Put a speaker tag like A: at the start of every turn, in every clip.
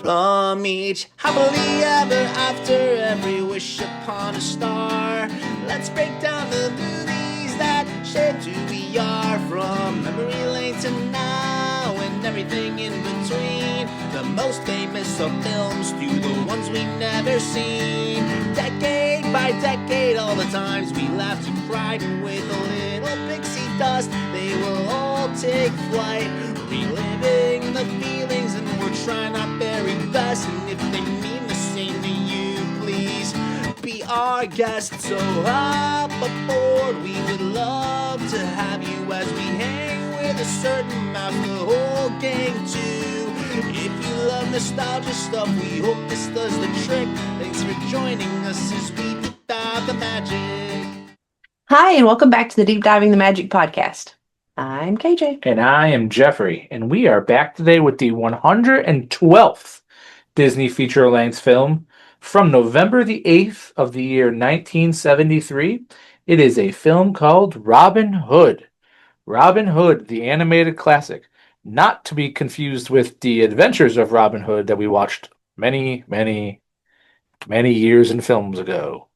A: From each happily ever after, every wish upon a star. Let's break down the movies that shaped who we are. From memory lane to now and everything in between. The most famous of films to the ones we've never seen. Decade by decade, all the times we laughed and cried. And with a little pixie dust, they will all take flight. Reliving the feelings, and we're trying our very best. And if they mean the same to you, please be our guest. So hop aboard, we would love to have you as we hang with a certain mouth, the whole gang too. If you love nostalgia stuff, we hope this does the trick. Thanks for joining us as we deep dive the magic.
B: Hi, and welcome back to the Deep Diving the Magic podcast. I'm KJ.
C: And I am Jeffrey, and we are back today with the 112th Disney feature-length film from November the 8th of the year 1973. It is a film called Robin Hood. Robin Hood, the animated classic, not to be confused with The Adventures of Robin Hood that we watched many, many, many years and films ago.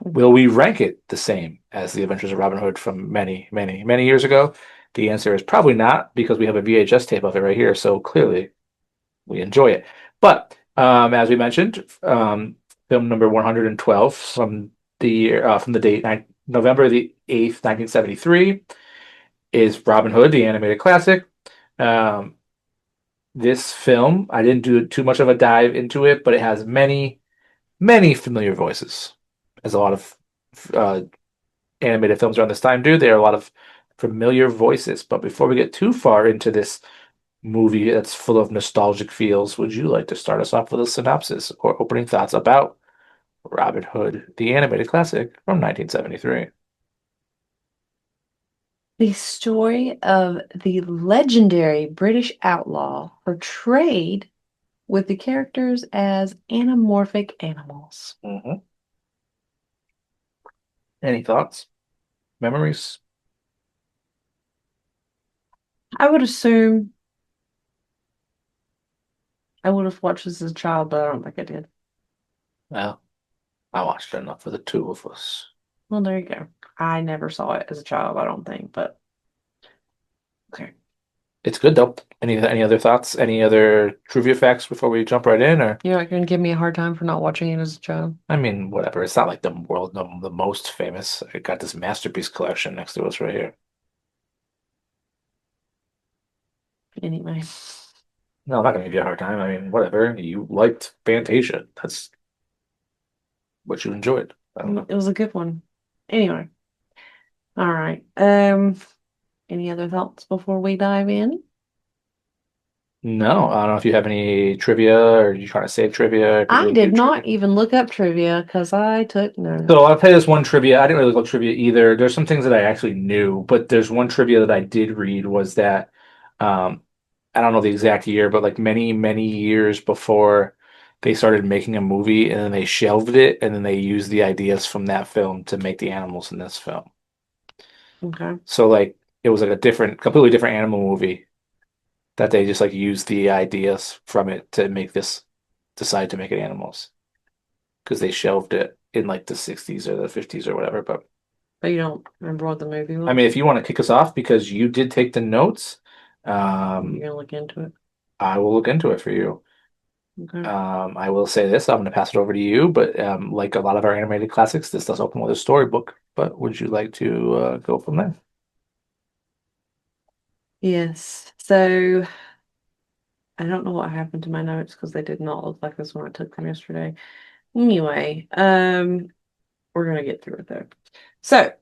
C: Will we rank it the same as The Adventures of Robin Hood from many, many, many years ago? The answer is probably not, because we have a VHS tape of it right here, so clearly we enjoy it. But as we mentioned, film number 112 from the date November the 8th, 1973, is Robin Hood, the animated classic. This film, I didn't do too much of a dive into it, but it has many, many familiar voices, as a lot of animated films around this time do. There are a lot of familiar voices. But before we get too far into this movie that's full of nostalgic feels, would you like to start us off with a synopsis or opening thoughts about Robin Hood, the animated classic from 1973?
B: The story of the legendary British outlaw portrayed with the characters as anamorphic animals.
C: Mm-hmm. Any thoughts? Memories?
B: I would assume I would have watched this as a child, but I don't think I did.
C: Well, I watched it enough for the two of us.
B: Well, there you go. I never saw it as a child, I don't think, but okay.
C: It's good though. Any other thoughts? Any other trivia facts before we jump right in? Or
B: You're not going to give me a hard time for not watching it as a child?
C: I mean, whatever. It's not like the most famous. I got this masterpiece collection next to us right here.
B: Anyway.
C: No, I'm not gonna give you a hard time. I mean, whatever. You liked Fantasia. That's what you enjoyed. I don't know.
B: It was a good one. Anyway. All right. Any other thoughts before we dive in?
C: No, I don't know if you have any trivia or you trying to save trivia. If you
B: I
C: really
B: did
C: do
B: not
C: trivia.
B: even look up trivia because I took notes.
C: So I'll tell you this one trivia. I didn't really look trivia either. There's some things that I actually knew, but there's one trivia that I did read was that um, I don't know the exact year, but like many, many years before they started making a movie and then they shelved it and then they used the ideas from that film to make the animals in this film.
B: Okay.
C: So like it was like a completely different animal movie that they just like used the ideas from it to decide to make it animals because they shelved it in like the 60s or the 50s or whatever. But
B: But you don't remember what the movie was?
C: I mean, if you want to kick us off because you did take the notes,
B: You're gonna look into it.
C: I will look into it for you.
B: Okay.
C: I will say this, I'm going to pass it over to you, but like a lot of our animated classics, this does open with a storybook. But would you like to go from there?
B: Yes. So I don't know what happened to my notes because they did not look like this when I took them yesterday. Anyway, we're gonna get through it though. So,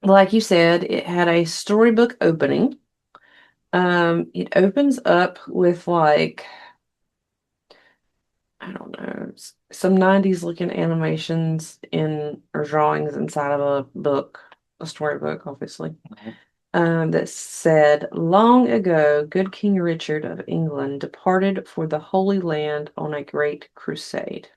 B: like you said, it had a storybook opening. It opens up with like I don't know, some 90s looking animations in or drawings inside of a book, a storybook, obviously. That said, long ago, good King Richard of England departed for the Holy Land on a great crusade.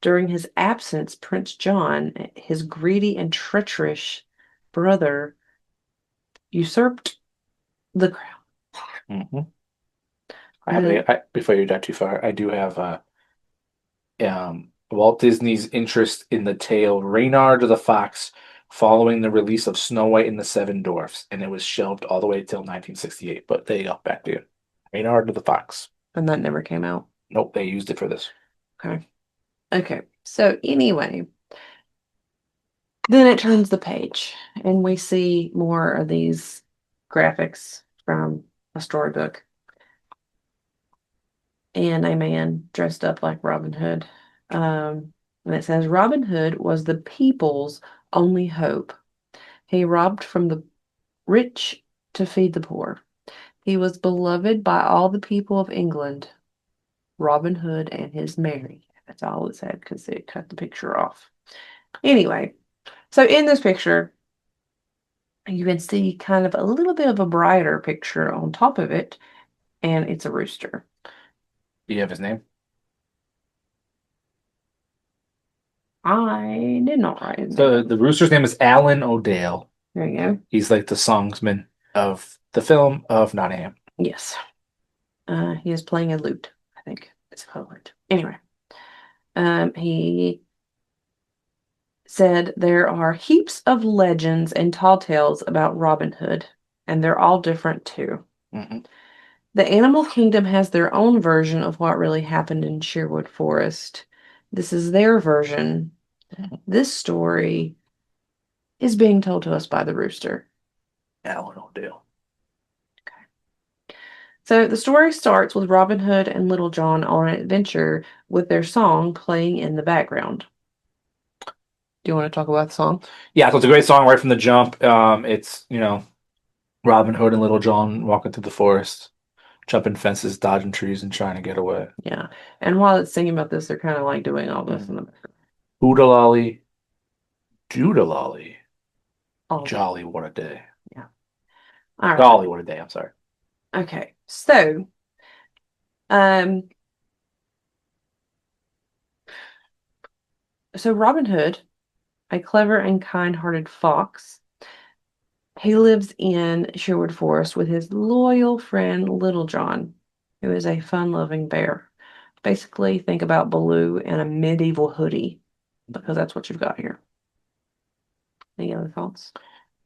B: During his absence, Prince John, his greedy and treacherous brother, usurped the crown.
C: Mm-hmm. I have before you dive too far, I do have Walt Disney's interest in the tale Reynard the Fox following the release of Snow White and the Seven Dwarfs, and it was shelved all the way till 1968. But there you go, back to you. Reynard the Fox.
B: And that never came out.
C: Nope, they used it for this.
B: Okay. Okay. So anyway, then it turns the page and we see more of these graphics from a storybook. And a man dressed up like Robin Hood. And it says Robin Hood was the people's only hope. He robbed from the rich to feed the poor. He was beloved by all the people of England. Robin Hood and his Mary. That's all it said because it cut the picture off. Anyway, so in this picture, you can see kind of a little bit of a brighter picture on top of it, and it's a rooster.
C: Do you have his name?
B: I did not write his
C: So
B: name.
C: the rooster's name is Alan O'Dale.
B: There you go.
C: He's like the songsman of the film of Nottingham.
B: Yes. He is playing a lute, I think. It's a lute. Anyway, he said there are heaps of legends and tall tales about Robin Hood, and they're all different too.
C: Mm-hmm.
B: The animal kingdom has their own version of what really happened in Sherwood Forest. This is their version. This story is being told to us by the rooster.
C: Alan O'Dale.
B: So the story starts with Robin Hood and Little John on an adventure with their song playing in the background. Do you want to talk about the song?
C: Yeah, so it's a great song right from the jump. It's, Robin Hood and Little John walking through the forest, jumping fences, dodging trees, and trying to get away.
B: Yeah. And while it's singing about this, they're kind of like doing all this in the background.
C: Oodalolly, doodalolly.
B: Oh,
C: Jolly, what a day.
B: yeah. All right.
C: Golly, what a day. I'm sorry.
B: Okay. So, Robin Hood, a clever and kind-hearted fox, he lives in Sherwood Forest with his loyal friend Little John, who is a fun-loving bear. Basically, think about Baloo in a medieval hoodie, because that's what you've got here. Any other thoughts?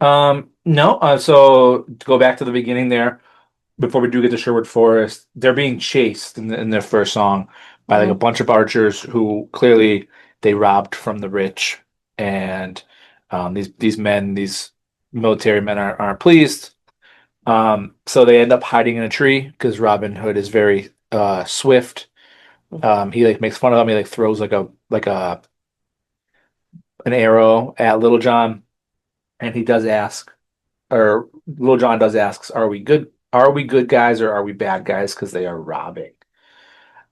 C: No. So to go back to the beginning there, before we do get to Sherwood Forest, they're being chased in their first song by like a bunch of archers who clearly they robbed from the rich, and these military men aren't pleased. So they end up hiding in a tree because Robin Hood is very swift. He like makes fun of them. He like throws like an arrow at Little John, and he does ask, or Little John does asks, "Are we good? Are we good guys or are we bad guys?" Because they are robbing.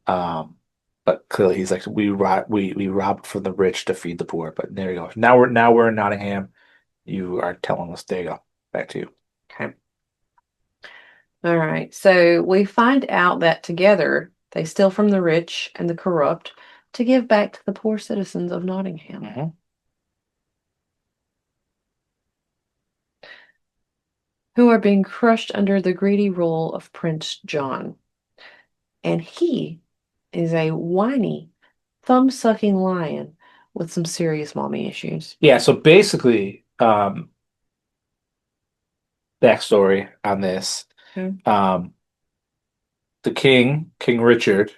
C: But clearly he's like, we robbed from the rich to feed the poor. But there you go. Now we're in Nottingham. You are telling us. There you go. Back to you.
B: Okay. All right. So we find out that together they steal from the rich and the corrupt to give back to the poor citizens of Nottingham.
C: Mm-hmm.
B: Who are being crushed under the greedy rule of Prince John. And he is a whiny, thumb-sucking lion with some serious mommy issues.
C: Yeah, so basically, backstory on this. The King Richard,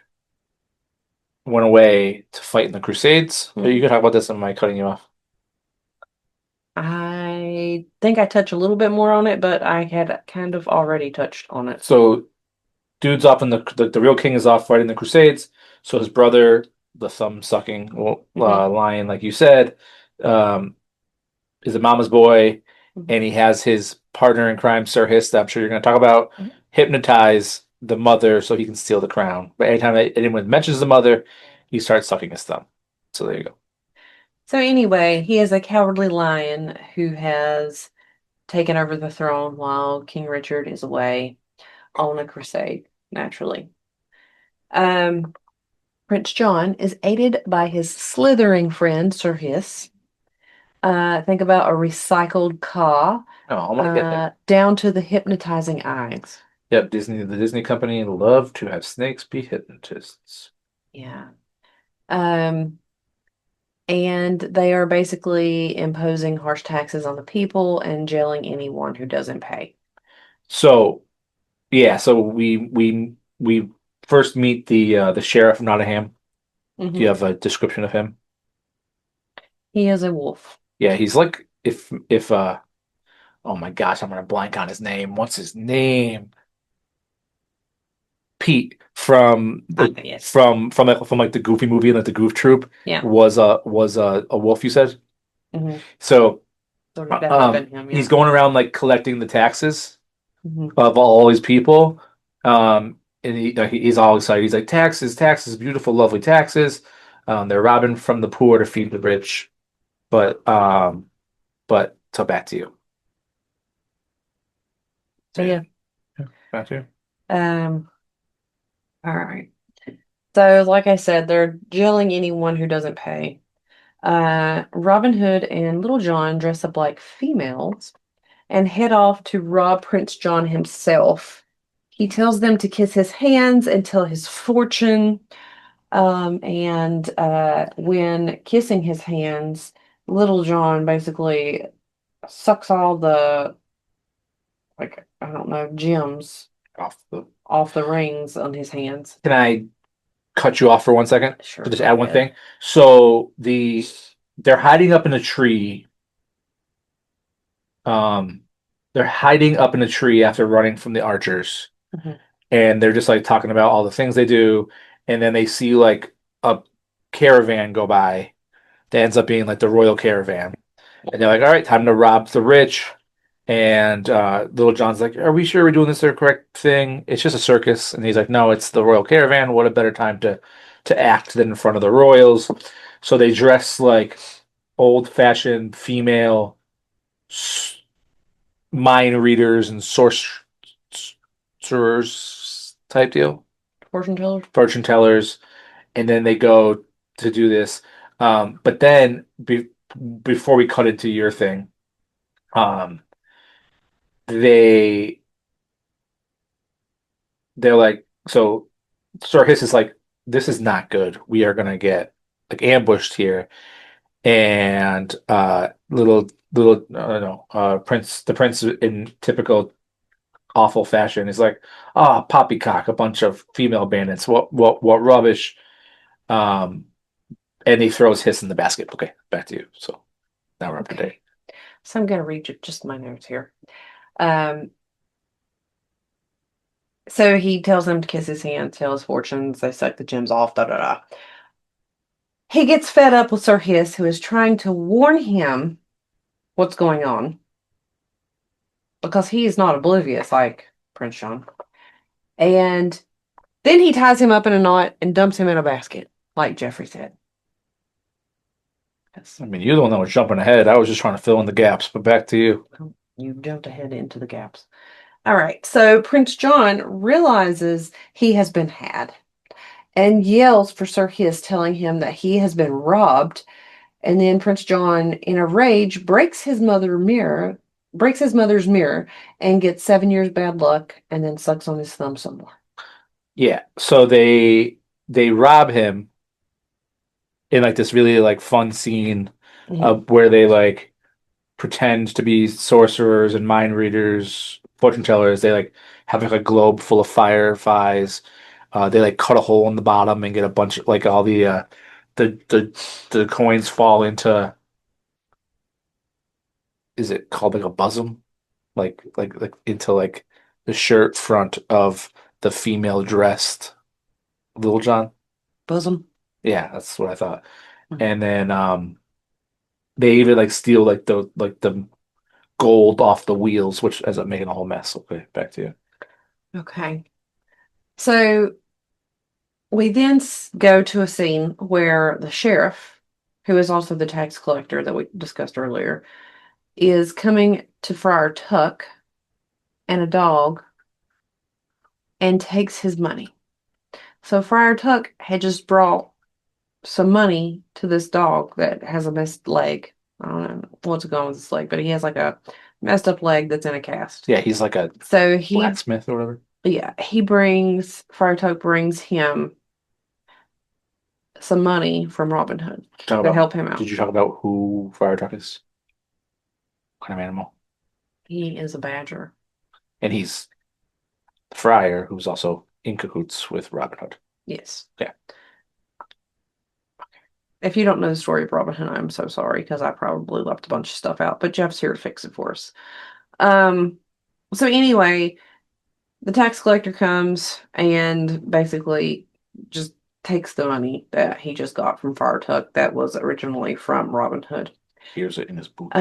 C: went away to fight in the Crusades. You can talk about this, am I cutting you off?
B: I think I touched a little bit more on it, but I had kind of already touched on it.
C: So, dude's off in the real king is off fighting the Crusades. So his brother, the thumb-sucking lion, like you said, is a mama's boy, and he has his partner in crime, Sir Hist, that I'm sure you're going to talk about, hypnotize the mother so he can steal the crown. But anytime anyone mentions the mother, he starts sucking his thumb. So there you go.
B: So anyway, he is a cowardly lion who has taken over the throne while King Richard is away on a crusade, naturally. Prince John is aided by his slithering friend, Sir Hiss. Think about a recycled caw,
C: Oh, I'm gonna get there.
B: down to the hypnotizing eyes.
C: Yep, the Disney company love to have snakes be hypnotists.
B: Yeah. Um, and they are basically imposing harsh taxes on the people and jailing anyone who doesn't pay.
C: So yeah, so we first meet the sheriff of Nottingham. Do you
B: Mhm.
C: have a description of him?
B: He is a wolf.
C: Yeah, he's like if oh my gosh, I'm gonna blank on his name. What's his name? Pete
B: Yes.
C: from like the Goofy movie and like the Goof Troop
B: Yeah.
C: was a wolf, you said?
B: Hmm.
C: So
B: Sort of that would have been him,
C: he's
B: yeah.
C: going around like collecting the taxes
B: Hmm.
C: of all these people. And he's all excited. He's like, taxes, taxes, beautiful, lovely taxes. They're robbing from the poor to feed the rich. But so back to you.
B: So
C: Yeah,
B: yeah.
C: yeah, back to you.
B: Um, all right. So like I said, they're jailing anyone who doesn't pay. Robin Hood and Little John dress up like females and head off to rob Prince John himself. He tells them to kiss his hands and tell his fortune. And when kissing his hands, Little John basically sucks all the, like, I don't know, gems
C: Off the.
B: off the rings on his hands.
C: Can I cut you off for 1 second
B: Sure,
C: to just
B: go
C: add one
B: ahead.
C: thing? So they're hiding up in a tree. Um, they're hiding up in a tree after running from the archers,
B: Mhm.
C: and they're just like talking about all the things they do, and then they see like a caravan go by that ends up being like the royal caravan, and they're like, "All right, time to rob the rich." And Little John's like, "Are we sure we're doing this the correct thing? It's just a circus." And he's like, "No, it's the royal caravan. What a better time to act than in front of the royals." So they dress like old-fashioned female mind readers and sorcerers type deal,
B: Fortune teller.
C: fortune tellers, and then they go to do this. But then before we cut into your thing, um, they they're like, so Sir Hiss is like, this is not good. We are gonna get like ambushed here, and little no Prince the prince in typical awful fashion is like, ah, poppycock, a bunch of female bandits. What rubbish. Um, and he throws Hiss in the basket. Okay, back to you. So now we're up to date.
B: Okay. So I'm going to read just my notes here. Um, so he tells them to kiss his hand, tell his fortunes, they suck the gems off, da da da. He gets fed up with Sir Hiss, who is trying to warn him what's going on because he is not oblivious like Prince John. And then he ties him up in a knot and dumps him in a basket, like Jeffrey said. Yes.
C: I mean, you're the one that was jumping ahead. I was just trying to fill in the gaps, but back to you.
B: You jumped ahead into the gaps. All right. So Prince John realizes he has been had and yells for Sir Hiss, telling him that he has been robbed. And then Prince John, in a rage, breaks his mother's mirror, and gets 7 years bad luck, and then sucks on his thumb some more.
C: Yeah, so they rob him in like this really like fun scene
B: Mhm.
C: where they like pretend to be sorcerers and mind readers, fortune tellers. They like have like a globe full of fireflies. They like cut a hole in the bottom and get a bunch of like all the the coins fall into, is it called like a bosom? Like into like the shirt front of the female dressed Little John.
B: Bosom.
C: Yeah, that's what I thought.
B: Mhm.
C: And then they even like steal like the gold off the wheels, which ends up making a whole mess. Okay, back to you.
B: Okay. So we then go to a scene where the sheriff, who is also the tax collector that we discussed earlier, is coming to Friar Tuck and a dog and takes his money. So Friar Tuck had just brought some money to this dog that has a messed leg. I don't know what's going on with his leg, but he has like a messed up leg that's in a cast.
C: Yeah, he's like a
B: So he
C: blacksmith or whatever.
B: Yeah, Friar Tuck brings him some money from Robin Hood
C: Talk
B: to
C: about,
B: help him out.
C: did you talk about who Friar Tuck is? What kind of animal?
B: He is a badger.
C: And he's the friar who's also in cahoots with Robin Hood.
B: Yes.
C: Yeah.
B: If you don't know the story of Robin Hood, I'm so sorry because I probably left a bunch of stuff out, but Jeff's here to fix it for us. So anyway, the tax collector comes and basically just takes the money that he just got from Friar Tuck that was originally from Robin Hood.
C: Here's it in his boot.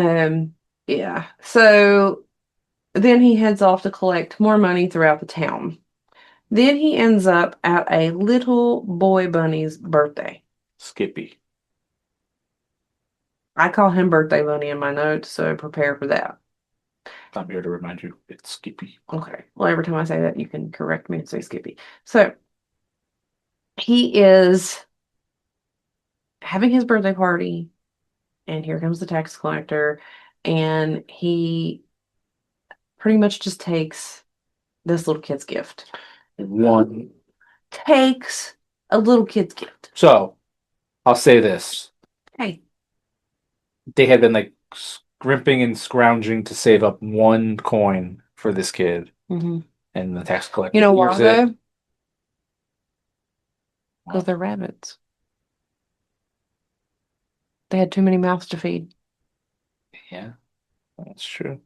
B: Yeah. So then he heads off to collect more money throughout the town. Then he ends up at a little boy bunny's birthday.
C: Skippy.
B: I call him Birthday Bunny in my notes, so prepare for that.
C: I'm here to remind you, it's Skippy.
B: Okay. Well, every time I say that, you can correct me and say Skippy. So he is having his birthday party, and here comes the tax collector, and he pretty much just takes this little kid's gift.
C: One.
B: Takes a little kid's gift.
C: So, I'll say this.
B: Hey.
C: They had been like scrimping and scrounging to save up one coin for this kid, and the tax collector.
B: You know why
C: hears it.
B: though? Because they're rabbits. They had too many mouths to feed.
C: Yeah, that's true.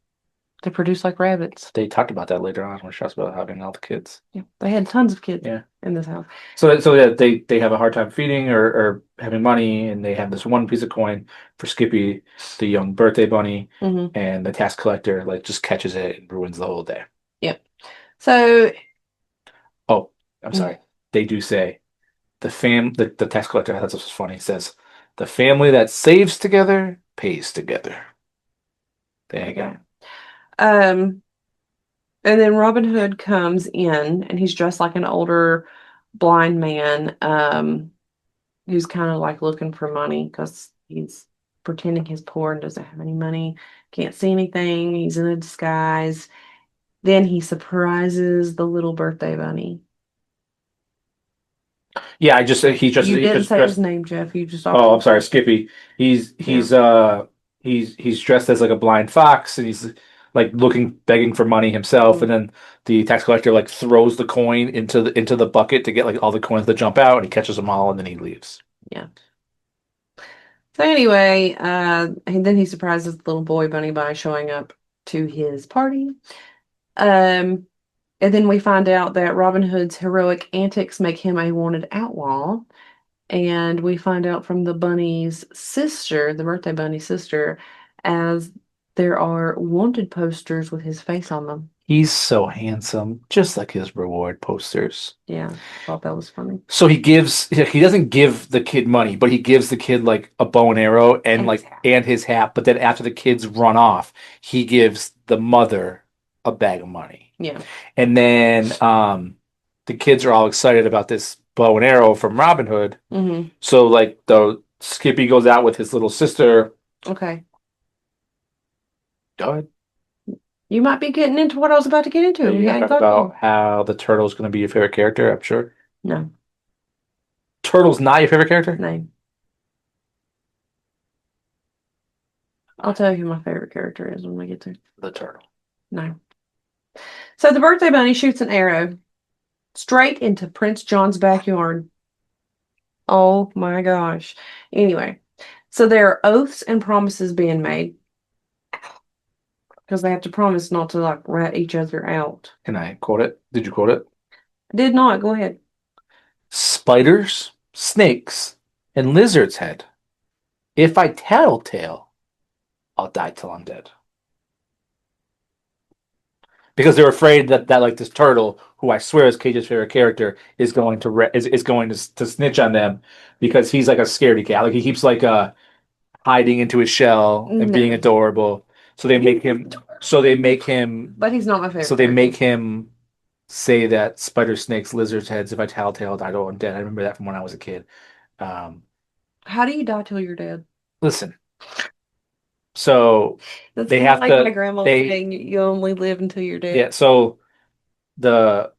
B: They produce like rabbits.
C: They talked about that later on when she talks about having all the kids.
B: Yeah, they had tons of kids
C: Yeah.
B: in this house.
C: So yeah, they have a hard time feeding or having money, and they have this one piece of coin for Skippy, the young birthday bunny, and the tax collector like just catches it and ruins the whole day.
B: Yep. So,
C: oh, I'm sorry. They do say the tax collector. I thought this was funny. Says the family that saves together pays together. There you go.
B: And then Robin Hood comes in, and he's dressed like an older blind man, who's kind of like looking for money because he's pretending he's poor and doesn't have any money, can't see anything. He's in a disguise. Then he surprises the little birthday bunny.
C: Yeah, he just
B: You didn't
C: just
B: say
C: dressed.
B: his name, Jeff. You just
C: Oh, I'm sorry, Skippy. He's dressed as like a blind fox, and he's like begging for money himself, and then the tax collector like throws the coin into the bucket to get like all the coins that jump out, and he catches them all, and then he leaves.
B: Yeah. So anyway, and then he surprises the little boy bunny by showing up to his party. And then we find out that Robin Hood's heroic antics make him a wanted outlaw. And we find out from the bunny's sister, the birthday bunny's sister, as there are wanted posters with his face on them.
C: He's so handsome, just like his reward posters.
B: Yeah, I thought that was funny.
C: So he doesn't give the kid money, but he gives the kid like a bow and arrow and his hat. But then after the kids run off, he gives the mother a bag of money.
B: Yeah.
C: And then the kids are all excited about this bow and arrow from Robin Hood. So like the Skippy goes out with his little sister.
B: Okay.
C: Go ahead.
B: You might be getting into what I was about to get into.
C: You talk about how the turtle's going to be your favorite character, I'm sure.
B: No.
C: Turtle's not your favorite character?
B: No. I'll tell you who my favorite character is when we get there.
C: The turtle.
B: No. So the birthday bunny shoots an arrow straight into Prince John's backyard. Oh my gosh. Anyway, so there are oaths and promises being made because they have to promise not to like rat each other out.
C: Can I quote it? Did you quote it?
B: I did not. Go ahead.
C: Spiders, snakes, and lizard's head. If I tattletale, I'll die till I'm dead. Because they're afraid that like this turtle, who I swear is Cage's favorite character, is going to snitch on them because he's like a scaredy cat. Like he keeps like hiding into his shell and being adorable. So they make him.
B: But he's not my favorite.
C: So they make him say that spider, snakes, lizards' heads. If I tattletale, I'll die till I'm dead. I remember that from when I was a kid.
B: How do you die till you're dead?
C: Listen. So
B: That's
C: they have
B: like
C: to.
B: My grandma saying you only live until you're dead.
C: Yeah. So the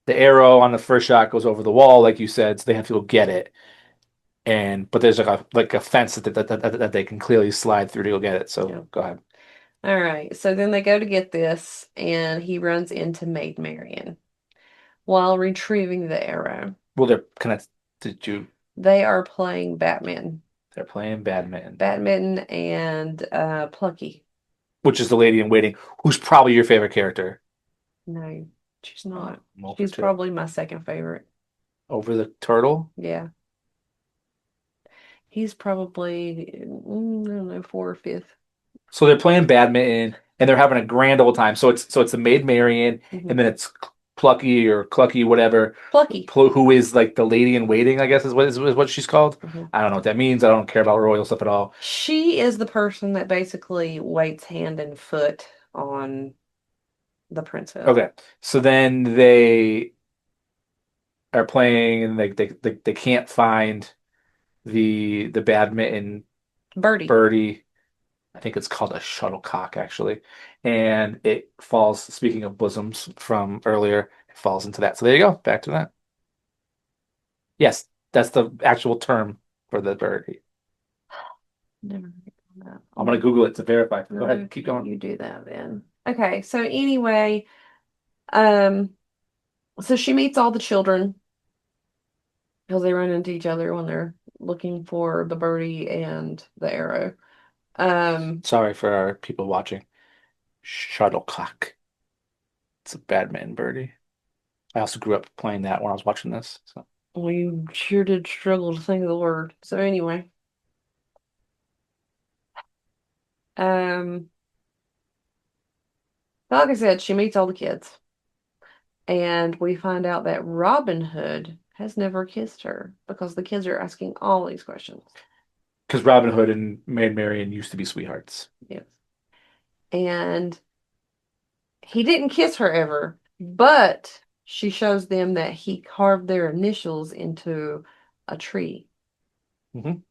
C: the arrow on the first shot goes over the wall, like you said, so they have to go get it. But there's like a fence that they can clearly slide through to go get it. So
B: Yeah.
C: go ahead.
B: All right. So then they go to get this, and he runs into Maid Marian while retrieving the arrow.
C: Well, they're connected to.
B: They are playing Batman.
C: They're playing badminton.
B: Badminton and Plucky.
C: Which is the lady in waiting, who's probably your favorite character.
B: No, she's not.
C: Well,
B: She's
C: two.
B: probably my second favorite.
C: Over the turtle.
B: Yeah. He's probably, I don't know, 4th or 5th.
C: So they're playing badminton and they're having a grand old time. So it's the Maid Marian,
B: Mhm.
C: and then it's Plucky or Clucky, whatever,
B: Plucky.
C: who is like the lady in waiting, I guess is what she's called.
B: Mhm.
C: I don't know what that means. I don't care about royal stuff at all.
B: She is the person that basically waits hand and foot on the princess.
C: Okay, so then they are playing and they can't find the badminton birdie. I think it's called a shuttlecock, actually. And it falls, speaking of bosoms from earlier, it falls into that. So there you go. Back to that. Yes, that's the actual term for the birdie.
B: Never heard of that.
C: I'm going to Google it to verify. Go
B: No,
C: ahead, keep going.
B: You do that then. Okay, so anyway, so she meets all the children because they run into each other when they're looking for the birdie and the arrow.
C: Sorry for our people watching. Shuttlecock. It's a badminton birdie. I also grew up playing that when I was watching this. So.
B: Well, you sure did struggle to think of the word. So anyway, like I said, she meets all the kids, and we find out that Robin Hood has never kissed her because the kids are asking all these questions.
C: Because Robin Hood and Maid Marian used to be sweethearts.
B: Yes. And he didn't kiss her ever, but she shows them that he carved their initials into a tree.
C: Mhm.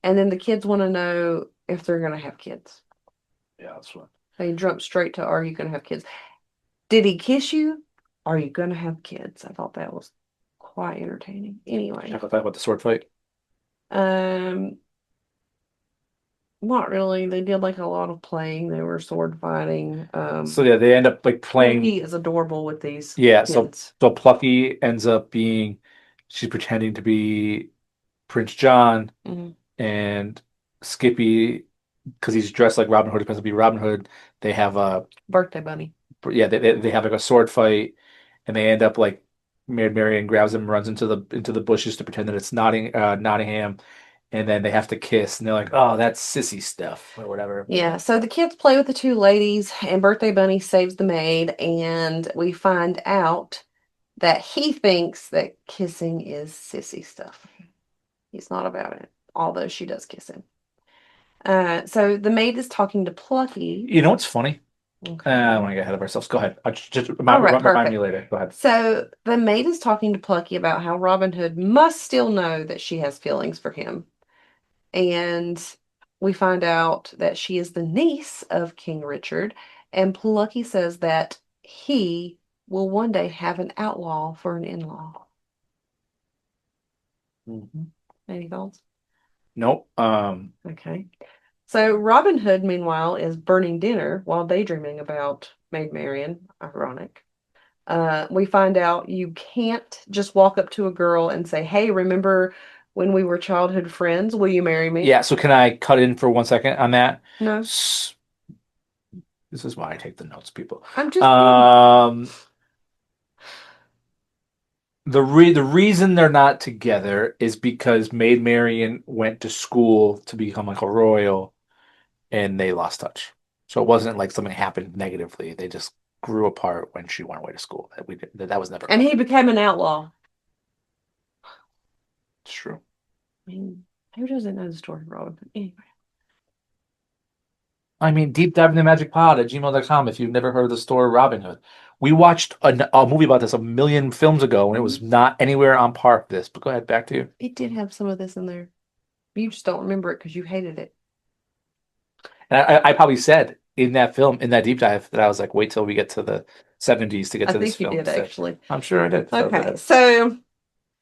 B: And then the kids want to know if they're going to have kids.
C: Yeah, that's what.
B: They jump straight to, are you going to have kids? Did he kiss you? Are you going to have kids? I thought that was quite entertaining. Anyway,
C: Talk about the sword fight.
B: not really. They did like a lot of playing. They were sword fighting.
C: So yeah, they end up like playing.
B: He is adorable with these
C: Yeah,
B: kids.
C: so Plucky ends up being, she's pretending to be Prince John,
B: Mhm.
C: and Skippy, because he's dressed like Robin Hood, pretends to be Robin Hood. They have
B: Birthday bunny.
C: they have like a sword fight, and they end up like Maid Marian grabs him, runs into the bushes to pretend that it's Nottingham, and then they have to kiss, and they're like, oh, that's sissy stuff or whatever.
B: Yeah, so the kids play with the two ladies, and Birthday Bunny saves the maid, and we find out that he thinks that kissing is sissy stuff. He's not about it, although she does kiss him. So the maid is talking to Plucky.
C: You know what's funny?
B: Okay.
C: I don't want to get ahead of ourselves. Go ahead. Just
B: All right,
C: remind
B: perfect.
C: me later. Go ahead.
B: So the maid is talking to Plucky about how Robin Hood must still know that she has feelings for him. And we find out that she is the niece of King Richard, and Plucky says that he will one day have an outlaw for an in-law. Any thoughts?
C: Nope.
B: Okay. So Robin Hood, meanwhile, is burning dinner while daydreaming about Maid Marian. Ironic. We find out you can't just walk up to a girl and say, hey, remember when we were childhood friends? Will you marry me?
C: Yeah, so can I cut in for 1 second on that?
B: No.
C: This is why I take the notes, people.
B: I'm just
C: The reason they're not together is because Maid Marian went to school to become like a royal, and they lost touch. So it wasn't like something happened negatively. They just grew apart when she went away to school. That was never.
B: And he became an outlaw.
C: It's true.
B: I mean, who doesn't know the story of Robin Hood? Anyway.
C: I mean, deep dive into magicpod@gmail.com if you've never heard of the story of Robin Hood. We watched a movie about this a million films ago, and it was not anywhere on par with this. But go ahead, back to you.
B: It did have some of this in there. You just don't remember it because you hated it.
C: And I probably said in that film, in that deep dive, that I was like, wait till we get to the 70s to get
B: I
C: to this
B: think you
C: film.
B: did
C: So
B: actually.
C: I'm sure I did.
B: Okay, so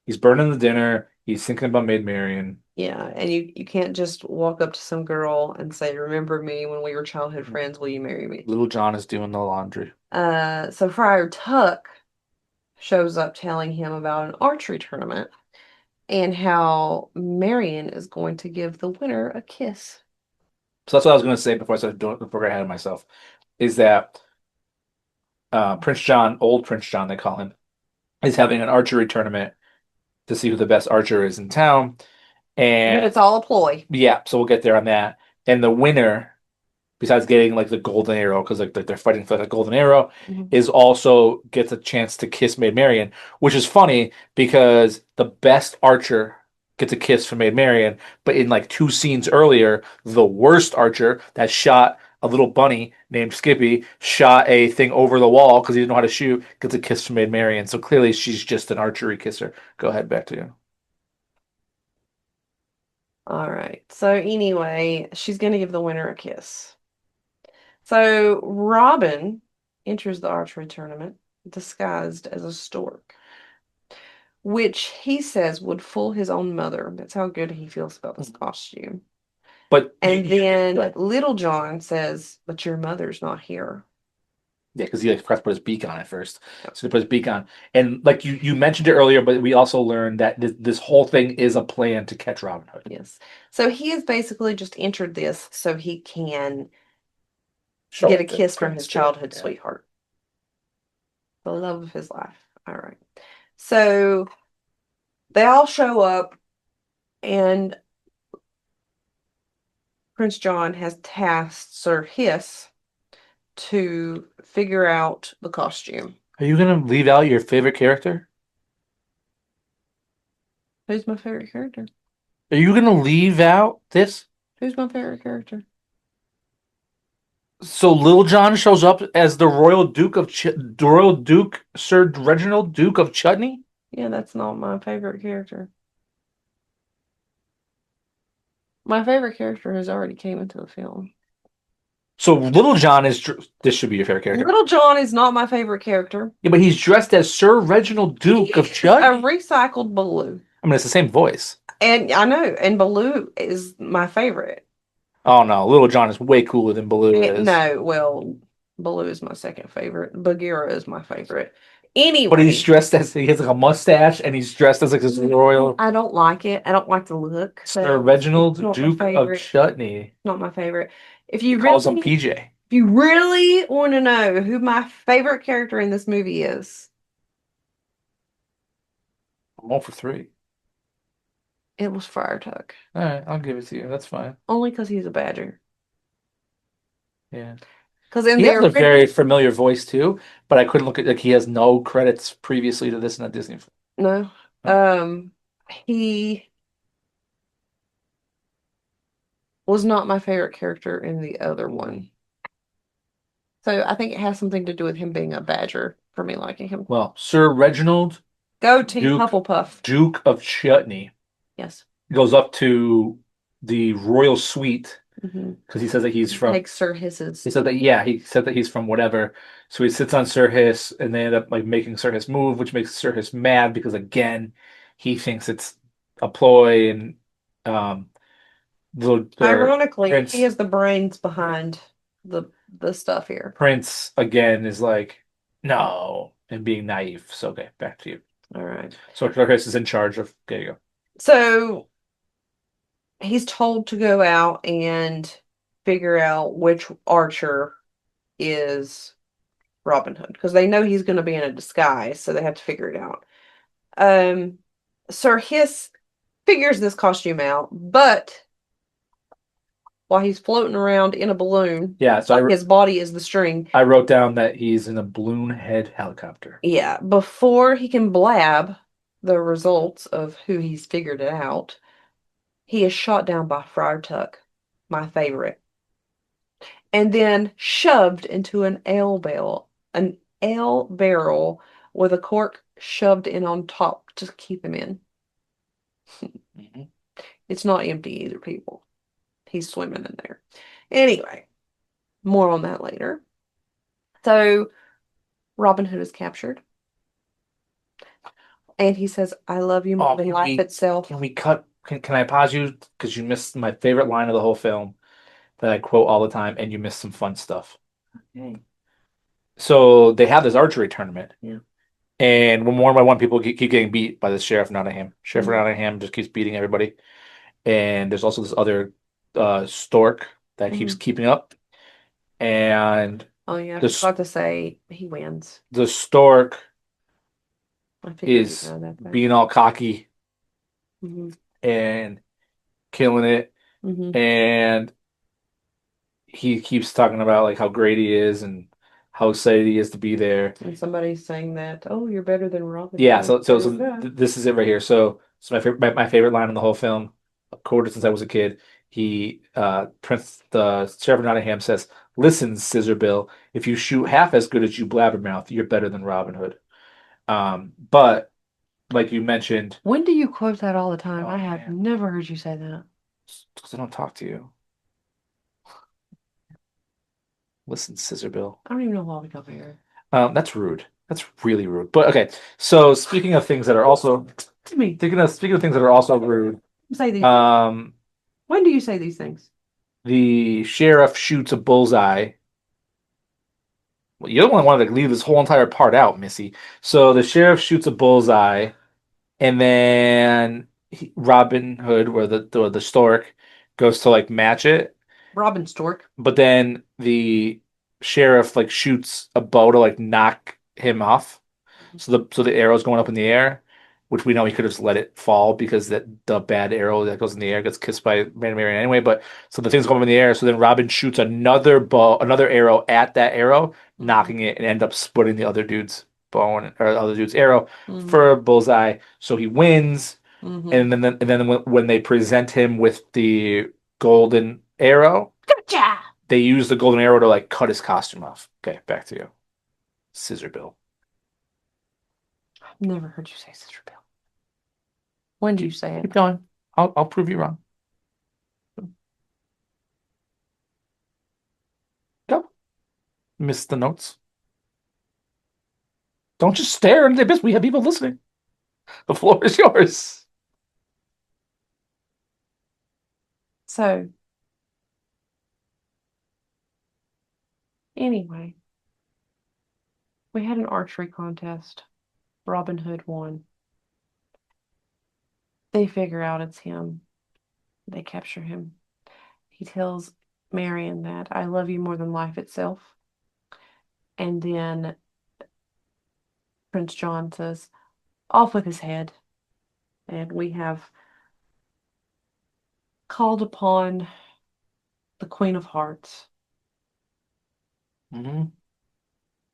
C: He's burning the dinner. He's thinking about Maid Marian.
B: yeah, and you can't just walk up to some girl and say, "Remember me when we were childhood friends? Will you marry me?"
C: Little John is doing the laundry.
B: So Friar Tuck shows up telling him about an archery tournament and how Marion is going to give the winner a kiss.
C: So that's what I was going to say before before I got ahead of myself, is that Prince John, old Prince John, they call him, is having an archery tournament to see who the best archer is in town.
B: But
C: And
B: it's all a ploy.
C: yeah, so we'll get there on that. And the winner, besides getting like the golden arrow, because like they're fighting for the golden arrow,
B: Mhm.
C: is also gets a chance to kiss Maid Marian, which is funny because the best archer gets a kiss from Maid Marian, but in like two scenes earlier, the worst archer that shot a little bunny named Skippy shot a thing over the wall because he didn't know how to shoot, gets a kiss from Maid Marian. So clearly she's just an archery kisser. Go ahead, back to you.
B: All right. So anyway, she's going to give the winner a kiss. So Robin enters the archery tournament disguised as a stork, which he says would fool his own mother. That's how good he feels about this costume.
C: But
B: And
C: go
B: then
C: ahead.
B: Little John says, "But your mother's not here."
C: Yeah, because he like pressed put his beak on it first. So he put his beak on, and like you mentioned it earlier, but we also learned that this whole thing is a plan to catch Robin Hood.
B: Yes. So he has basically just entered this so he can
C: Show
B: get a
C: it to
B: kiss from
C: Prince
B: his
C: John,
B: childhood
C: yeah.
B: sweetheart, the love of his life. All right. So they all show up, and Prince John has tasked Sir Hiss to figure out the costume.
C: Are you gonna leave out your favorite character?
B: Who's my favorite character?
C: Are you gonna leave out this?
B: Who's my favorite character?
C: So Little John shows up as the Royal Duke Sir Reginald Duke of Chutney.
B: Yeah, that's not my favorite character. My favorite character has already came into the film.
C: So Little John this should be your favorite character.
B: Little John is not my favorite character.
C: Yeah, but he's dressed as Sir Reginald Duke of
B: A
C: Chutney.
B: recycled Baloo.
C: I mean, it's the same voice.
B: And I know, and Baloo is my favorite.
C: Oh no, Little John is way cooler than Baloo is.
B: No, well, Baloo is my second favorite. Bagheera is my favorite. Anyway,
C: But he's dressed as he has like a mustache and he's dressed as like this royal
B: I don't like it. I don't like the look.
C: Sir
B: But
C: Reginald
B: it's not my
C: Duke of
B: favorite.
C: Chutney.
B: Not my favorite. If
C: He
B: you
C: calls him
B: really,
C: PJ.
B: if you really want to know who my favorite character in this movie is,
C: I'm 0 for 3.
B: it was Friar Tuck.
C: All right, I'll give it to you. That's fine.
B: Only because he's a badger.
C: Yeah.
B: Because in
C: He
B: the
C: has a
B: original,
C: very familiar voice too, but I couldn't look at like he has no credits previously to this in a Disney film.
B: no, he was not my favorite character in the other one. So I think it has something to do with him being a badger for me liking him.
C: Well, Sir Reginald
B: Go Team
C: Duke
B: Hufflepuff.
C: Duke of Chutney
B: Yes.
C: goes up to the royal suite
B: Mm-hmm.
C: because he says that he's from.
B: Like Sir Hisses.
C: He said that he said that he's from whatever. So he sits on Sir Hiss, and they end up like making Sir Hiss move, which makes Sir Hiss mad because again, he thinks it's a ploy, and um,
B: Ironically,
C: Prince
B: he is the brains behind the stuff here.
C: Prince again is like no and being naive. So okay, back to you.
B: All right.
C: So Sir Hiss is in charge of. There you go.
B: So he's told to go out and figure out which archer is Robin Hood because they know he's going to be in a disguise, so they have to figure it out. Sir Hiss figures this costume out, but while he's floating around in a balloon,
C: Yeah, so
B: his body is the string.
C: I wrote down that he's in a balloon head helicopter.
B: Yeah, before he can blab the results of who he's figured it out, he is shot down by Friar Tuck, my favorite, and then shoved into an ale barrel with a cork shoved in on top to keep him in. It's not empty either, people. He's swimming in there. Anyway, More on that later. So Robin Hood is captured. And he says, I love you more
C: Oh,
B: than life itself.
C: can we cut? Can I pause you because you missed my favorite line of the whole film that I quote all the time, and you missed some fun stuff.
B: Okay.
C: So they have this archery tournament.
B: Yeah.
C: And when one by one people keep getting beat by the Sheriff Nottingham. Sheriff
B: Mhm.
C: Nottingham just keeps beating everybody. And there's also this other stork that keeps keeping up. And
B: Oh yeah, I
C: the
B: forgot to say he wins.
C: the stork
B: I figured you'd
C: is
B: know that.
C: being all cocky
B: Mm-hmm.
C: and killing it.
B: Mm-hmm.
C: And he keeps talking about like how great he is and how excited he is to be there.
B: And somebody's saying that, oh, you're better than Robin
C: Yeah,
B: Hood.
C: this is it right here. So my favorite line in the whole film, quoted since I was a kid. The Sheriff of Nottingham says, "Listen, Scissor Bill, if you shoot half as good as you Blabbermouth, you're better than Robin Hood." But like you mentioned,
B: When do you quote that all the time?
C: oh
B: I have
C: man,
B: never heard you say that.
C: because I don't talk to you. Listen, Scissor Bill.
B: I don't even know why we come here.
C: That's rude. That's really rude. But okay, so speaking of things that are also
B: Me.
C: speaking of things that are also rude,
B: Say these.
C: um,
B: When do you say these things?
C: the sheriff shoots a bullseye. Well, you don't want to leave this whole entire part out, Missy. So the sheriff shoots a bullseye, and then Robin Hood, or the stork, goes to like match it,
B: Robin Stork.
C: but then the sheriff like shoots a bow to like knock him off. So the arrow's going up in the air, which we know he could have just let it fall because the bad arrow that goes in the air gets kissed by Marion anyway. But so the thing's going up in the air. So then Robin shoots another arrow at that arrow, knocking it, and end up splitting the other dude's bow or the other dude's arrow
B: Mm-hmm.
C: for a bullseye. So he wins.
B: Mm-hmm.
C: And then when they present him with the golden arrow,
B: Gotcha!
C: they use the golden arrow to like cut his costume off. Okay, back to you, Scissor Bill.
B: I've never heard you say Sister Bill. When do you say it?
C: Keep going. I'll prove you wrong. Go. Miss the notes. Don't just stare into the abyss. We have people listening. The floor is yours.
B: So, anyway, we had an archery contest. Robin Hood won. They figure out it's him. They capture him. He tells Marion that I love you more than life itself. And then Prince John says, off with his head. And we have called upon the Queen of Hearts.
C: Mm-hmm.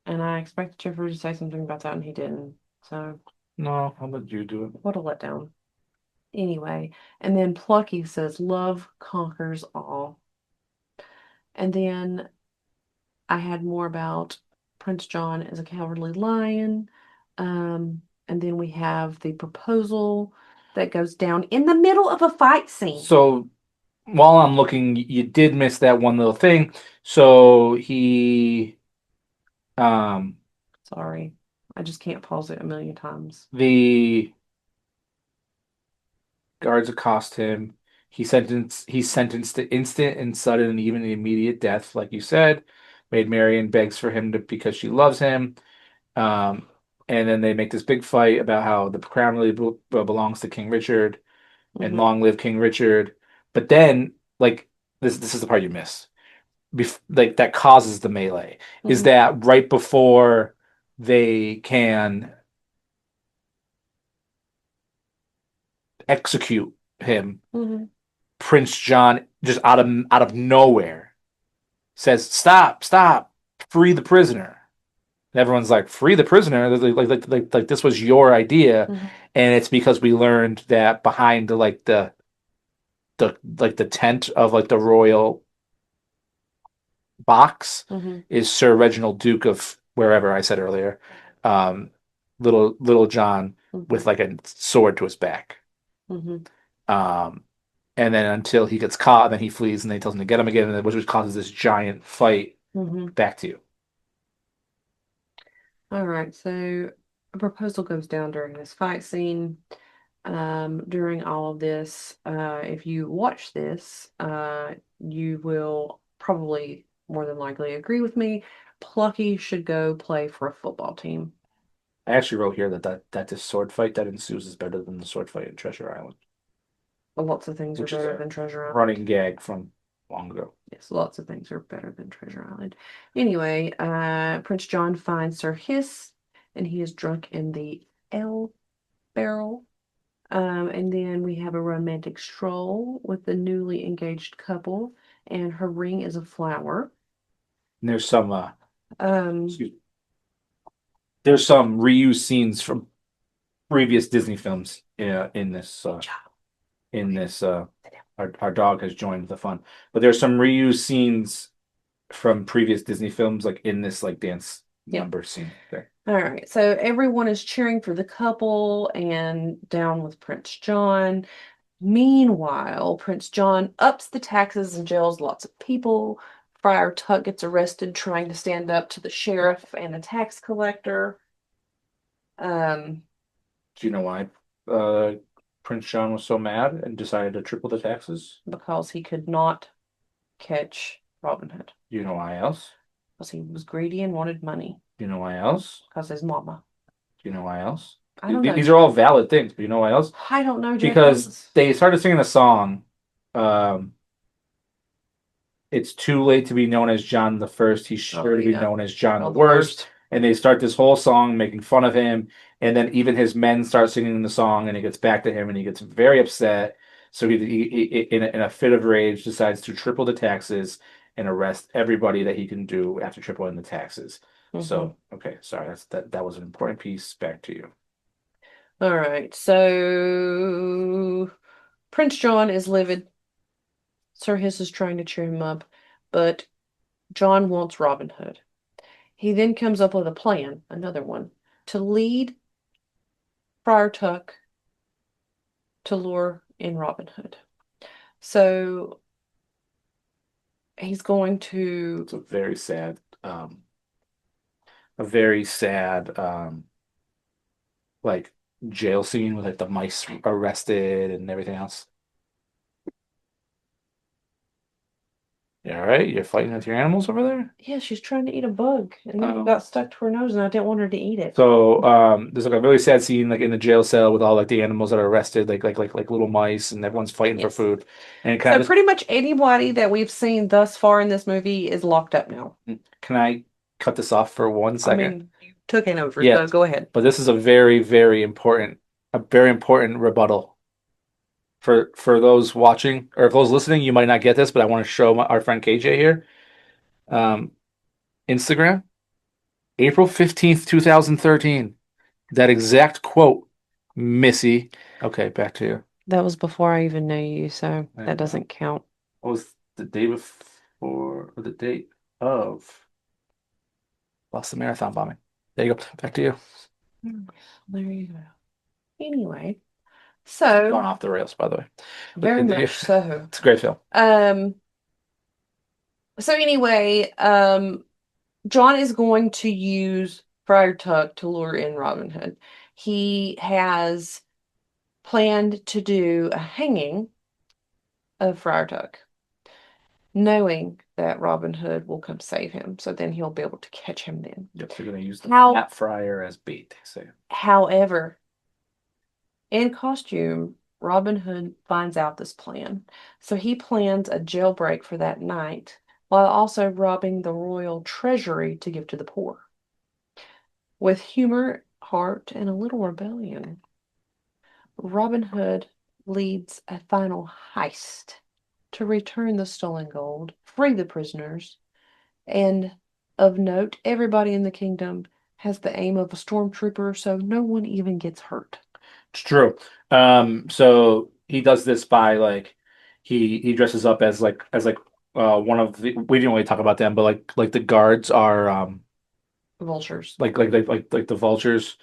B: And I expected Jeffrey to say something about that, and he didn't. So,
C: No, I'll let you do it.
B: what a letdown. Anyway, and then Plucky says, love conquers all. And then I had more about Prince John as a cowardly lion. And then we have the proposal that goes down in the middle of a fight scene.
C: So while I'm looking, you did miss that one little thing. So
B: Sorry, I just can't pause it a million times.
C: the guards accost him. He's sentenced to instant and sudden and even immediate death, like you said. Maid Marian begs for him because she loves him. Um, and then they make this big fight about how the crown really belongs to King Richard, and
B: Mhm.
C: long live King Richard. But then, like this is the part you miss. Like that causes the melee is
B: Mhm.
C: that right before they can execute him,
B: Mhm.
C: Prince John just out of nowhere says, "Stop! Stop! Free the prisoner." And everyone's like, "Free the prisoner!" Like this was your idea,
B: Mhm.
C: and it's because we learned that behind the tent of like the royal box
B: Mhm.
C: is Sir Reginald Duke of wherever I said earlier, um, little John with like a sword to his back.
B: Mhm.
C: And then until he gets caught, and then he flees, and then he tells him to get him again, which causes this giant fight Back to you.
B: All right, so a proposal goes down during this fight scene. During all of this, if you watch this, you will probably more than likely agree with me. Plucky should go play for a football team.
C: I actually wrote here that this sword fight that ensues is better than the sword fight in Treasure Island,
B: Lots of things are
C: which is
B: better
C: a
B: than Treasure Island.
C: running gag from long ago.
B: Yes, lots of things are better than Treasure Island. Anyway, Prince John finds Sir Hiss, and he is drunk in the ale barrel. And then we have a romantic stroll with the newly engaged couple, and her ring is a flower.
C: And there's some
B: Um,
C: excuse me. There's some reused scenes from previous Disney films in this our dog has joined the fun. But there's some reused scenes from previous Disney films like in this like dance number scene there.
B: all right, so everyone is cheering for the couple and down with Prince John. Meanwhile, Prince John ups the taxes and jails lots of people. Friar Tuck gets arrested trying to stand up to the sheriff and the tax collector.
C: Do you know why Prince John was so mad and decided to triple the taxes?
B: Because he could not catch Robin Hood.
C: Do you know why else?
B: Because he was greedy and wanted money.
C: Do you know why else?
B: Because his mama.
C: Do you know why else?
B: I don't know.
C: These are all valid things, but you know why else?
B: I don't know, Jeff.
C: Because they started singing a song. It's too late to be known as John the First. He's sure to be known as John the Worst. And they start this whole song making fun of him. And then even his men start singing the song, and it gets back to him, and he gets very upset. So he in a fit of rage, decides to triple the taxes and arrest everybody that he can do after tripling the taxes. So, okay, sorry, that was an important piece. Back to you.
B: All right, so Prince John is livid. Sir Hiss is trying to cheer him up, but John wants Robin Hood. He then comes up with a plan, another one, to lead Friar Tuck to lure in Robin Hood. So he's going to.
C: It's a very sad, like jail scene with like the mice arrested and everything else. You all right? You're fighting with your animals over there?
B: Yeah, she's trying to eat a bug, and then it got stuck to her nose, and I didn't want her to eat it.
C: So there's like a really sad scene like in the jail cell with all like the animals that are arrested, like little mice, and everyone's fighting for food. And
B: So pretty much anybody that we've seen thus far in this movie is locked up now.
C: Can I cut this off for 1 second?
B: I mean, you took it over,
C: Yeah.
B: so go ahead.
C: But this is a very, very important rebuttal for those watching or those listening. You might not get this, but I want to show our friend KJ here. Instagram, April 15th, 2013. That exact quote, Missy. Okay, back to you.
B: That was before I even knew you, so
C: I
B: that doesn't count.
C: What was the day before or the date of Boston Marathon bombing? There you go. Back to you.
B: There you go. Anyway, so
C: Going off the rails, by the way.
B: very much so.
C: It's a great film.
B: So anyway, John is going to use Friar Tuck to lure in Robin Hood. He has planned to do a hanging of Friar Tuck, knowing that Robin Hood will come save him. So then he'll be able to catch him then.
C: Yep, they're going to use the cat fryer as bait, they say.
B: However, in costume, Robin Hood finds out this plan. So he plans a jailbreak for that night, while also robbing the royal treasury to give to the poor. With humor, heart, and a little rebellion, Robin Hood leads a final heist to return the stolen gold, free the prisoners, and of note, everybody in the kingdom has the aim of a stormtrooper, so no one even gets hurt.
C: It's true. So he does this by like he dresses up as one of the, we didn't really talk about them, but like the guards are
B: Vultures.
C: like the vultures.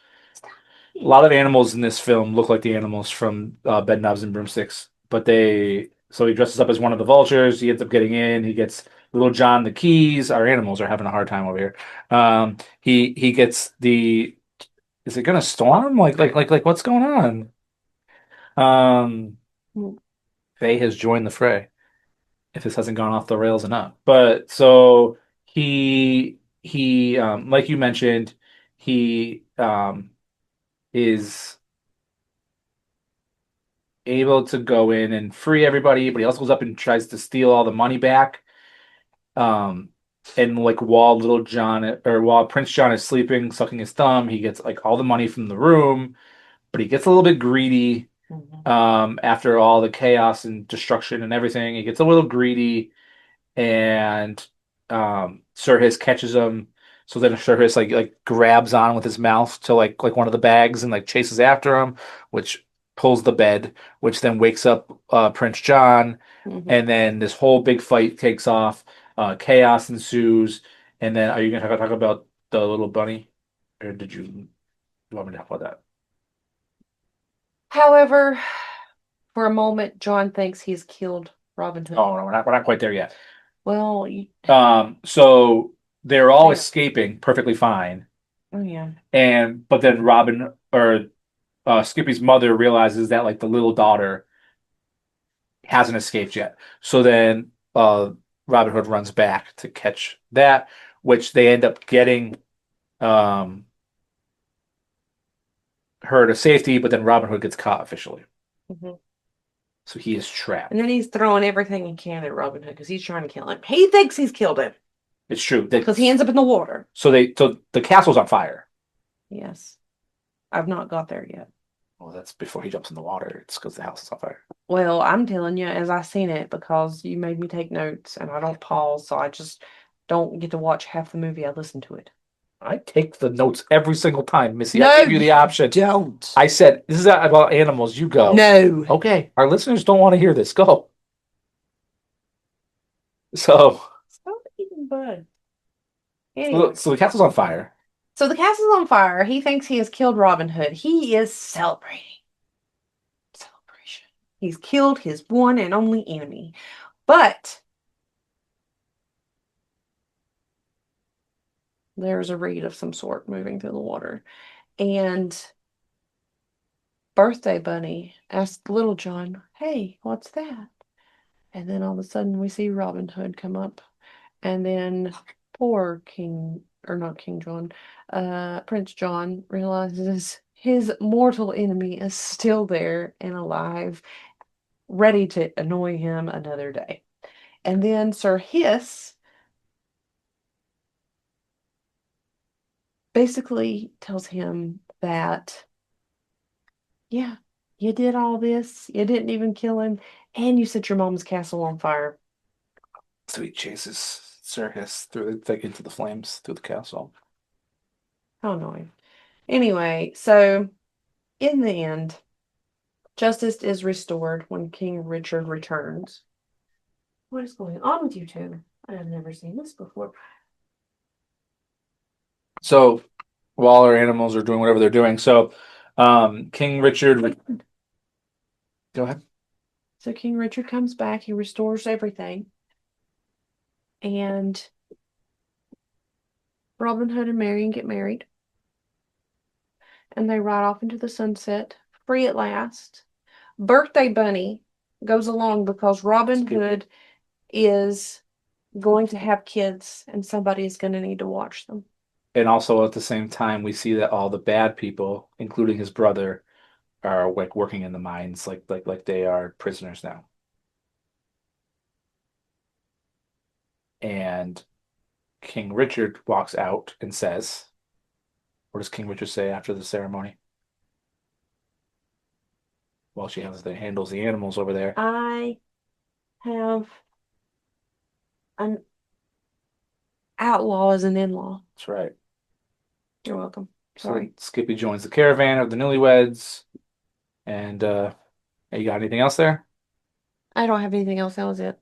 C: A lot of animals in this film look like the animals from Bedknobs and Broomsticks, but so he dresses up as one of the vultures. He ends up getting in. He gets Little John the keys. Our animals are having a hard time over here. He gets the. Is it gonna storm? Like what's going on? Um,
B: Mm.
C: Faye has joined the fray. If this hasn't gone off the rails enough, but so like you mentioned, he is able to go in and free everybody, but he also goes up and tries to steal all the money back. Um, and like while little John or while Prince John is sleeping, sucking his thumb, he gets like all the money from the room, but he gets a little bit greedy.
B: Mhm.
C: After all the chaos and destruction and everything, he gets a little greedy, and Sir Hiss catches him. So then Sir Hiss like grabs on with his mouth to like one of the bags and like chases after him, which pulls the bed, which then wakes up Prince John,
B: Mhm.
C: and then this whole big fight takes off. Chaos ensues, and then are you gonna talk about the little bunny, or did you want me to talk about that?
B: However, for a moment, John thinks he's killed Robin Hood.
C: Oh no, we're not quite there yet.
B: Well,
C: So they're all
B: Yeah.
C: escaping perfectly fine.
B: oh yeah.
C: But then Robin or Skippy's mother realizes that like the little daughter hasn't escaped yet. So then Robin Hood runs back to catch that, which they end up getting um her to safety, but then Robin Hood gets caught officially.
B: Mhm.
C: So he is trapped.
B: And then he's throwing everything he can at Robin Hood because he's trying to kill him. He thinks he's killed him
C: It's true.
B: because he ends up in the water.
C: So the castle's on fire.
B: Yes. I've not got there yet.
C: Well, that's before he jumps in the water. It's because the house is on fire.
B: Well, I'm telling you as I seen it because you made me take notes and I don't pause, so I just don't get to watch half the movie. I listen to it.
C: I take the notes every single time, Missy.
B: No,
C: I gave you the option.
B: Don't.
C: I said, this is about animals. You go.
B: No.
C: Okay, our listeners don't want to hear this. Go. So,
B: Stop eating bud. Anyway.
C: so the castle's on fire.
B: So the castle's on fire. He thinks he has killed Robin Hood. He is celebrating. Celebration. He's killed his one and only enemy. But there's a reed of some sort moving through the water. And Birthday Bunny asked Little John, "Hey, what's that?" And then all of a sudden we see Robin Hood come up. And then poor King, or not King John, Prince John realizes his mortal enemy is still there and alive, ready to annoy him another day. And then Sir Hiss basically tells him that, yeah, you did all this, you didn't even kill him, and you set your mom's castle on fire.
C: So he chases Sir Hiss through into the flames through the castle.
B: How annoying. Anyway, so in the end, justice is restored when King Richard returns. What is going on with you two? I have never seen this before.
C: So while our animals are doing whatever they're doing, so King Richard. Go ahead.
B: So King Richard comes back, he restores everything. And Robin Hood and Marian get married. And they ride off into the sunset, free at last. Birthday Bunny goes along because Robin Hood is going to have kids and somebody is going to need to watch them.
C: And also at the same time, we see that all the bad people, including his brother, are like working in the mines, like they are prisoners now. And King Richard walks out and says, "What does King Richard say after the ceremony?" While she handles the animals over there.
B: I have an outlaw as an in-law.
C: That's right.
B: You're welcome.
C: So
B: Sorry.
C: Skippy joins the caravan of the newlyweds. And you got anything else there?
B: I don't have anything else. That was it.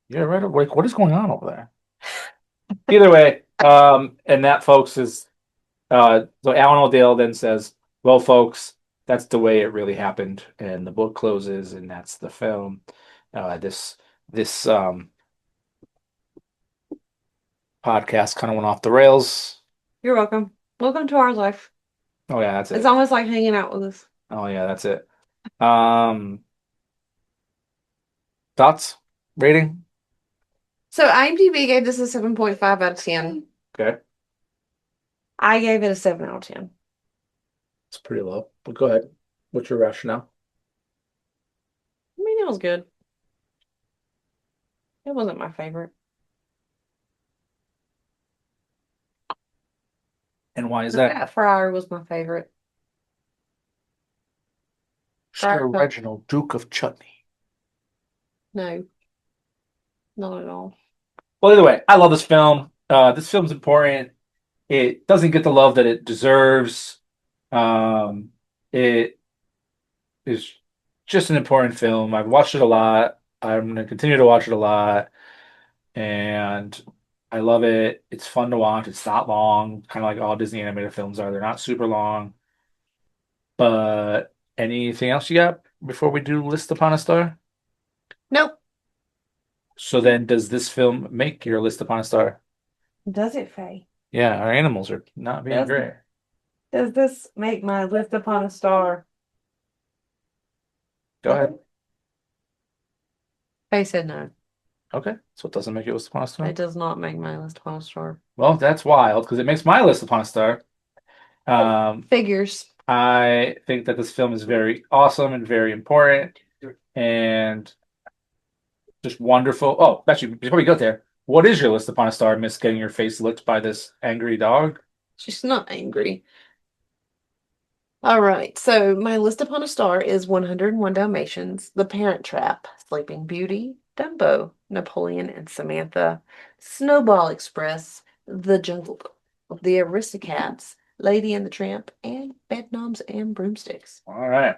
C: Yeah, right. Like, what is going on over there? Either way, and that, folks, is so Alan O'Dale then says, "Well, folks, that's the way it really happened," and the book closes, and that's the film. This podcast kind of went off the rails.
B: You're welcome. Welcome to our life.
C: Oh yeah, that's
B: It's
C: it.
B: almost like hanging out with us.
C: Oh yeah, that's it. Um, thoughts? Rating?
B: So IMDb gave this a 7.5 out of 10.
C: Okay.
B: I gave it a 7 out of 10.
C: It's pretty low, but go ahead. What's your rationale?
B: I mean, it was good. It wasn't my favorite.
C: And why is
B: The
C: that?
B: Fat Friar was my favorite.
C: Sir
B: Right.
C: Reginald, Duke of Chutney.
B: No, not at all.
C: Well, either way, I love this film. This film's important. It doesn't get the love that it deserves. It is just an important film. I've watched it a lot. I'm going to continue to watch it a lot. And I love it. It's fun to watch. It's not long, kind of like all Disney animated films are. They're not super long. But anything else you got before we do List Upon a Star?
B: Nope.
C: So then, does this film make your List Upon a Star?
B: Does it, Faye?
C: Yeah, our animals are not being
B: Does
C: great.
B: Does this make my list upon a star?
C: Go ahead.
B: Faye said no.
C: Okay, so it doesn't make your List Upon a Star.
B: It does not make my list upon a star.
C: Well, that's wild because it makes my List Upon a Star.
B: Figures.
C: I think that this film is very awesome and very important and just wonderful. Oh, actually, before we go there, what is your List Upon a Star, Miss getting your face licked by this angry dog?
B: She's not angry. All right, so my list upon a star is 101 Dalmatians, The Parent Trap, Sleeping Beauty, Dumbo, Napoleon and Samantha, Snowball Express, The Jungle Book, The Aristocats, Lady and the Tramp, and Bedknobs and Broomsticks.
C: All right.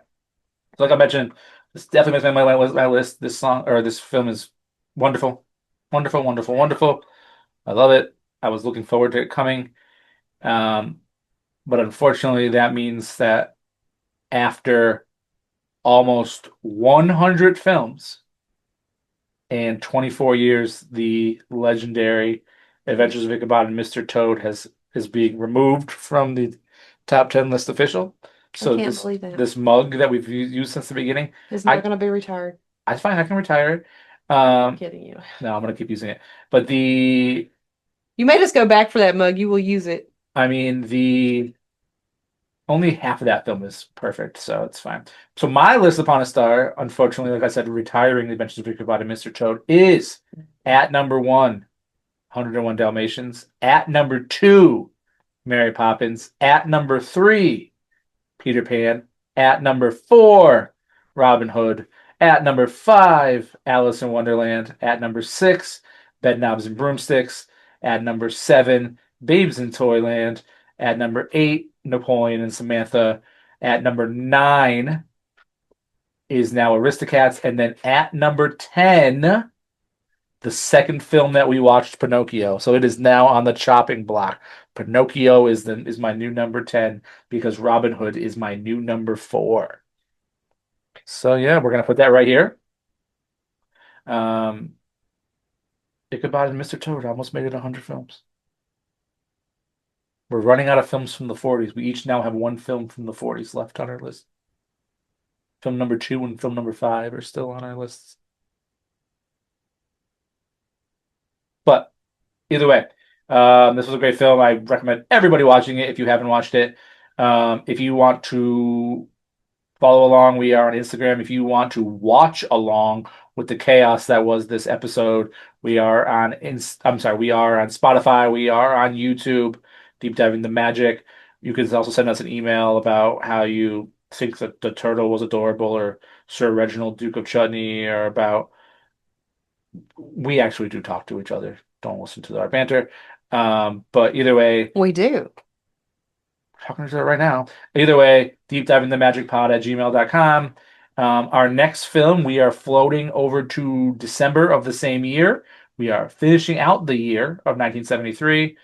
C: So like I mentioned, this definitely makes my list. This song or this film is wonderful, wonderful, wonderful, wonderful. I love it. I was looking forward to it coming. Um, but unfortunately, that means that after almost 100 films and 24 years, the legendary Adventures of Ichabod and Mr. Toad is being removed from the top 10 list official. So
B: I can't believe that.
C: this mug that we've used since the beginning,
B: It's
C: I-
B: not going to be retired.
C: I find I can retire it.
B: I'm kidding you.
C: No, I'm gonna keep using it. But the
B: You made us go back for that mug. You will use it.
C: I mean the only half of that film is perfect, so it's fine. So my list upon a star, unfortunately, like I said, retiring the Adventures of Ichabod and Mr. Toad is at number 101 Dalmatians, at number 2, Mary Poppins, at number 3, Peter Pan, at number 4, Robin Hood, at number 5, Alice in Wonderland, at number 6, Bedknobs and Broomsticks, at number 7, Babes in Toyland, at number 8, Napoleon and Samantha, at number 9 is now Aristocats, and then at number 10, the second film that we watched, Pinocchio. So it is now on the chopping block. Pinocchio is my new number 10 because Robin Hood is my new number 4. So yeah, we're gonna put that right here. Ichabod and Mr. Toad almost made it 100 films. We're running out of films from the 40s. We each now have one film from the 40s left on our list. Film number 2 and film number 5 are still on our lists. But either way, this was a great film. I recommend everybody watching it if you haven't watched it. If you want to follow along, we are on Instagram. If you want to watch along with the chaos that was this episode, we are on we are on Spotify, we are on YouTube, Deep Diving the Magic. You can also send us an email about how you think that the turtle was adorable, or Sir Reginald, Duke of Chutney, or about we actually do talk to each other. Don't listen to our banter. But either way,
B: We do.
C: talking to each other right now. Either way, deep diving the magic pod at gmail.com. Our next film, we are floating over to December of the same year. We are finishing out the year of 1973,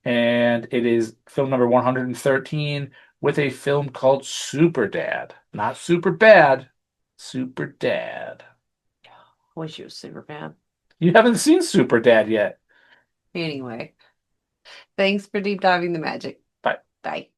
C: and it is film number 113 with a film called Super Dad. Not Super Bad, Super Dad.
B: Wish you was super bad.
C: You haven't seen Super Dad yet.
B: Anyway, Thanks for deep diving the magic.
C: Bye.
B: Bye.